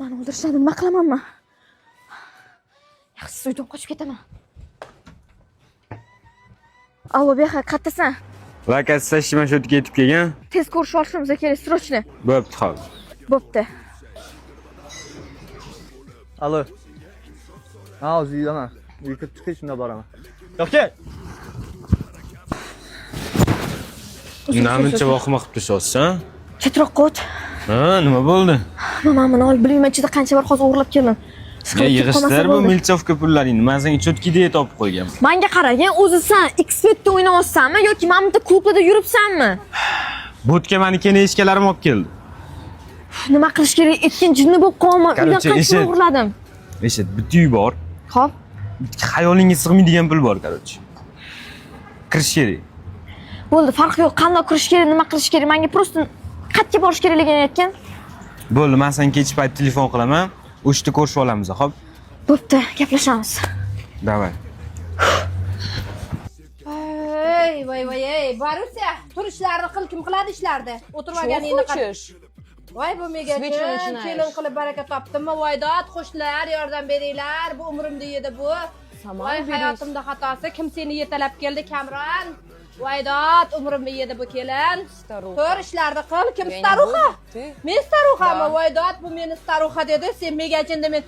Meni o'ldirishadi, nima qilamanmi? Yaxshisi uydan qochib ketaman. Allo, beha, qayerdasan? Lokatsiya ishima shu yerga yetib kelgan. Tez ko'rishib olishimiz kerak, srochni. Bo'pti, hozir. Bo'pti. Allo. Ha, o'zi uydaman. Uyga kirib chiqish shunda boraman. Yo'q, kel. Namuncha vaqtma qilib tashyapsiz, ha? Chetroqqa o't. Ha, nima bo'ldi? Mamamni olib bilim ichida qancha bor hozir o'g'irlab keldim. Yig'ishlar bu milchovka pullaringni. Men senga cho'tkiga topib qo'yganman. Menga qaragin, o'zi sen ekspertda o'ynayapsanmi yoki men bitta klubda yuribsanmi? Bo'tga meni keyin eshkalarim olib keldi. Nima qilish kerak? Etkin jinni bo'lib qolman. Uydan qancha o'g'irladim. Eshit, bitta uy bor. Xo'p. Xayolingga sig'maydigan pul bor, qarochi. Kirish kerak. Bo'ldi, farqi yo'q. Qanday kirish kerak, nima qilish kerak? Menga prosta qayerga borish kerakligini aytgan. Bo'ldi, men senga kech payt telefon qilaman. O'shda ko'rishib olamiz, xo'p? Bo'pti, gaplashamiz. Davay. Voy, Borusiya, turishlarni qil, kim qiladi ishlarni? O'tirmaganingni qil. Voy, bu megachin, kelin qilib baraka topdimmi? Voydod, qo'shnilar, yordam beringlar. Bu umrimda yedi bu. Voy, hayotimda xatosi, kim seni yetalab keldi, Kamron? Voydod, umrimda yedi bu kelin. Tur ishlarni qil, kim staruxa? Men staruxami? Voydod, bu meni staruxa dedi. Sen megachinda men